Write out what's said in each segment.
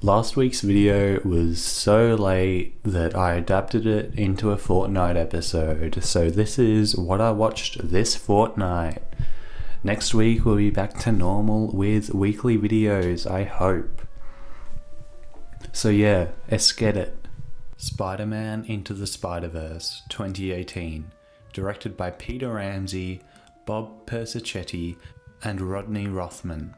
Last week's video was so late that I adapted it into a fortnight episode, so this is what I watched this fortnight. Next week we'll be back to normal with weekly videos, I hope. So yeah, let's get it. Spider-Man Into the SpiderVerse 2018, directed by Peter Ramsey, Bob Persichetti, and Rodney Rothman.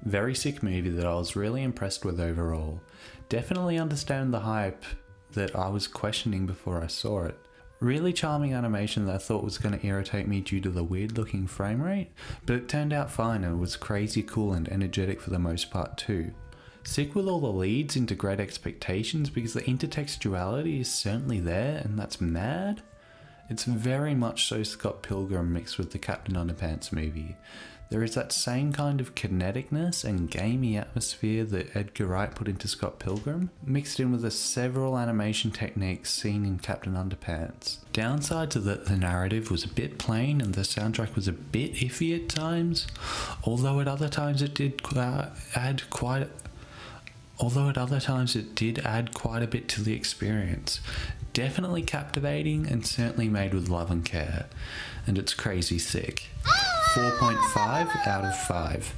Very sick movie that I was really impressed with overall. Definitely understand the hype that I was questioning before I saw it. Really charming animation that I thought was going to irritate me due to the weird looking frame rate, but it turned out fine and was crazy cool and energetic for the most part too. Sick with all the leads into great expectations because the intertextuality is certainly there and that's mad. It's very much so Scott Pilgrim mixed with the Captain Underpants movie. There is that same kind of kineticness and gamey atmosphere that Edgar Wright put into Scott Pilgrim, mixed in with the several animation techniques seen in Captain Underpants. Downside to that the narrative was a bit plain and the soundtrack was a bit iffy at times, although at other times it did add quite a bit to the experience. Definitely captivating and certainly made with love and care, and it's crazy sick. 4.5 out of 5.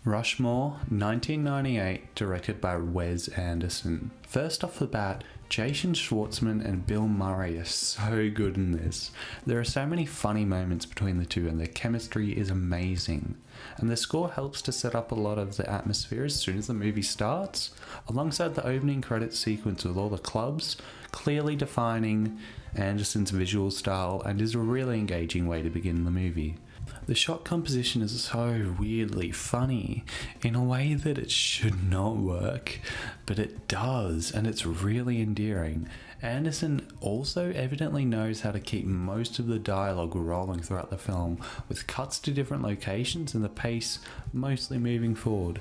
Rushmore, 1998, directed by Wes Anderson. First off the bat, Jason Schwartzman and Bill Murray are so good in this. There are so many funny moments between the two and their chemistry is amazing. And the score helps to set up a lot of the atmosphere as soon as the movie starts, alongside the opening credits sequence with all the clubs, clearly defining Anderson's visual style and is a really engaging way to begin the movie. The shot composition is so weirdly funny in a way that it should not work, but it does, and it's really endearing. Anderson also evidently knows how to keep most of the dialogue rolling throughout the film, with cuts to different locations and the pace mostly moving forward.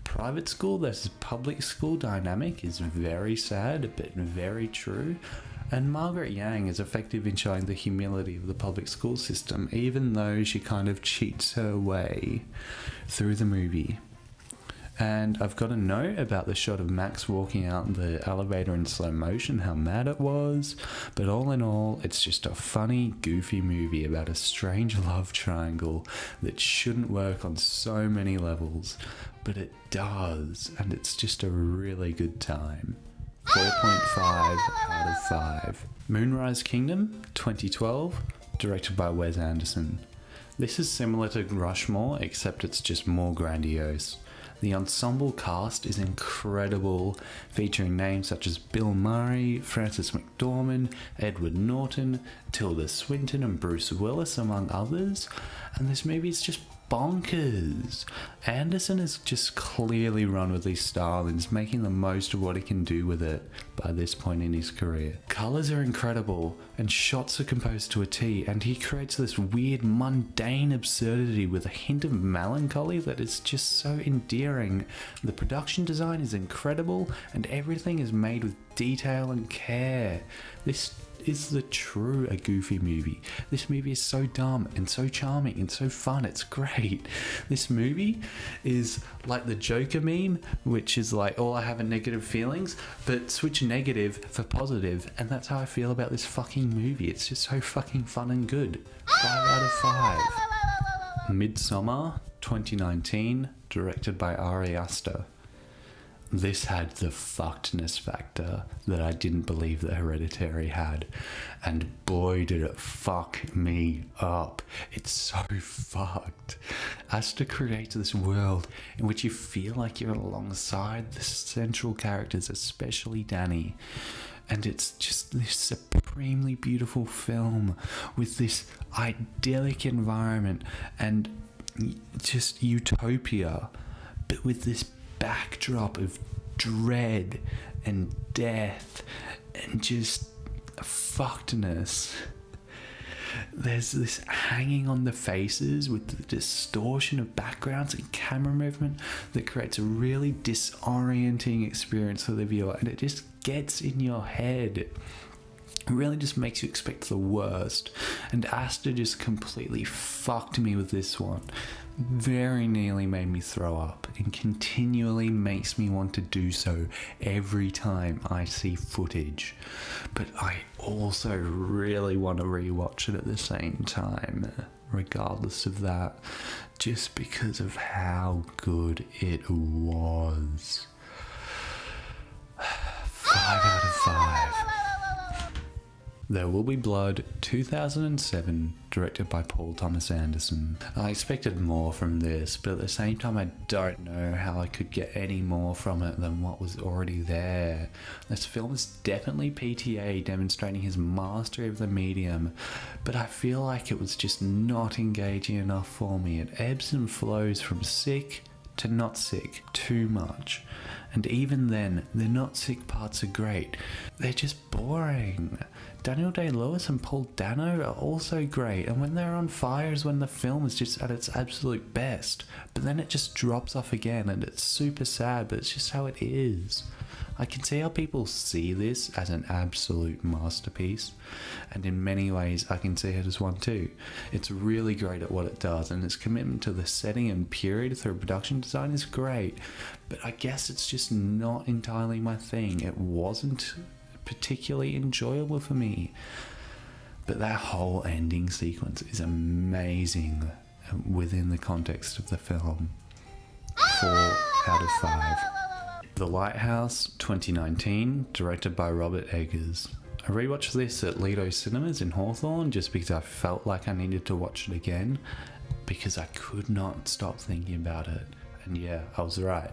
Private school versus public school dynamic is very sad, but very true. And Margaret Yang is effective in showing the humility of the public school system, even though she kind of cheats her way through the movie. And I've got a note about the shot of Max walking out the elevator in slow motion, how mad it was. But all in all, it's just a funny, goofy movie about a strange love triangle that shouldn't work on so many levels. But it does, and it's just a really good time. 4.5 out of 5. Moonrise Kingdom, 2012, directed by Wes Anderson. This is similar to Rushmore, except it's just more grandiose. The ensemble cast is incredible, featuring names such as Bill Murray, Frances McDormand, Edward Norton, Tilda Swinton and Bruce Willis, among others. And this movie is just bonkers. Anderson has just clearly run with his style and is making the most of what he can do with it by this point in his career. Colours are incredible and shots are composed to a T, and he creates this weird mundane absurdity with a hint of melancholy that is just so endearing. The production design is incredible and everything is made with detail and care. This is a goofy movie. This movie is so dumb and so charming and so fun. It's great. This movie is like the Joker meme, which is like, all I have are negative feelings, but switch negative for positive, and that's how I feel about this fucking movie. It's just so fucking fun and good. 5 out of 5. Midsommar, 2019, directed by Ari Aster. This had the fuckedness factor that I didn't believe that Hereditary had, and boy did it fuck me up. It's so fucked. Aster creates this world in which you feel like you're alongside the central characters, especially Danny, and it's just this supremely beautiful film with this idyllic environment and just utopia, but with this backdrop of dread and death and just fuckedness. There's this hanging on the faces with the distortion of backgrounds and camera movement that creates a really disorienting experience for the viewer, and it just gets in your head. It really just makes you expect the worst. And Asta just completely fucked me with this one. Very nearly made me throw up and continually makes me want to do so every time I see footage. But I also really want to rewatch it at the same time, regardless of that, just because of how good it was. 5 out of 5. There Will Be Blood, 2007, directed by Paul Thomas Anderson. I expected more from this, but at the same time I don't know how I could get any more from it than what was already there. This film is definitely PTA demonstrating his mastery of the medium, but I feel like it was just not engaging enough for me. It ebbs and flows from sick to not sick too much. And even then, the not sick parts are great. They're just boring. Daniel Day-Lewis and Paul Dano are also great, and when they're on fire is when the film is just at its absolute best. But then it just drops off again, and it's super sad, but it's just how it is. I can see how people see this as an absolute masterpiece, and in many ways I can see it as one too. It's really great at what it does, and its commitment to the setting and period through production design is great, but I guess it's just not entirely my thing. It wasn't particularly enjoyable for me. But that whole ending sequence is amazing within the context of the film. 4 out of 5. The Lighthouse, 2019, directed by Robert Eggers. I rewatched this at Lido Cinemas in Hawthorne just because I felt like I needed to watch it again, because I could not stop thinking about it. And yeah, I was right.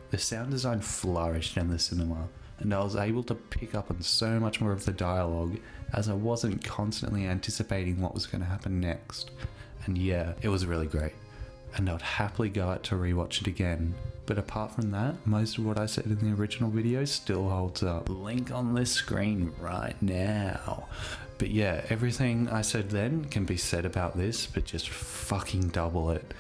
The sound design flourished in the cinema, and I was able to pick up on so much more of the dialogue as I wasn't constantly anticipating what was going to happen next. And yeah, it was really great, and I'd happily go out to rewatch it again. But apart from that, most of what I said in the original video still holds up. Link on this screen right now. But yeah, everything I said then can be said about this, but just fucking double it.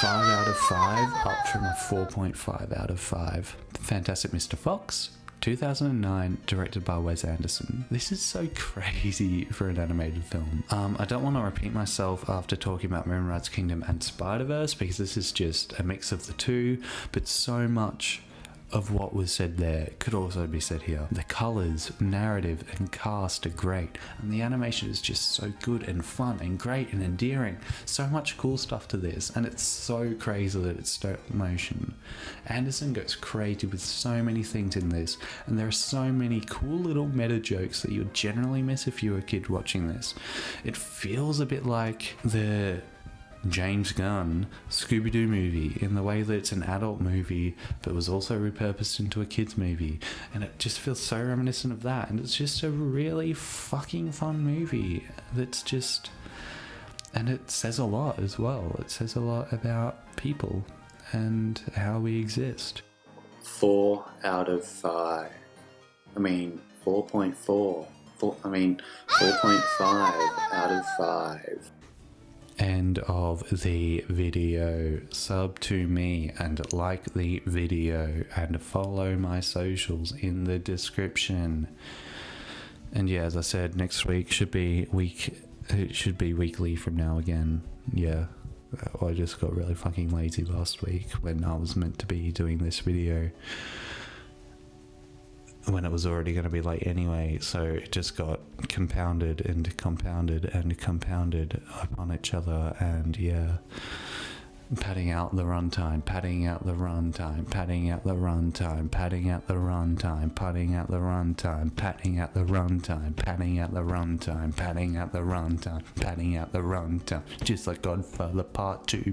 5 out of 5, up from a 4.5 out of 5. Fantastic Mr. Fox, 2009, directed by Wes Anderson. This is so crazy for an animated film. I don't want to repeat myself after talking about Moonrise Kingdom and SpiderVerse, because this is just a mix of the two, but so much of what was said there could also be said here. The colours, narrative and cast are great, and the animation is just so good and fun and great and endearing. So much cool stuff to this, and it's so crazy that it's stop motion. Anderson goes crazy with so many things in this, and there are so many cool little meta jokes that you would generally miss if you were a kid watching this. It feels a bit like the James Gunn Scooby-Doo movie, in the way that it's an adult movie but was also repurposed into a kids movie, and it just feels so reminiscent of that, and it's just a really fucking fun movie that's just, and it says a lot as well. It says a lot about people and how we exist. 4 out of 5. 4.4. 4.5 out of 5. End of the video. Sub to me and like the video and follow my socials in the description. And yeah, as I said, next week should be weekly from now again. Yeah, I just got really fucking lazy last week when I was meant to be doing this video, when it was already going to be late anyway, so it just got compounded and compounded and compounded upon each other. And yeah, padding out the runtime, padding out the runtime, padding out the runtime, padding out the runtime, padding out the runtime, padding out the runtime, padding out the runtime, padding out the runtime, padding out the runtime, just like Godfather Part 2.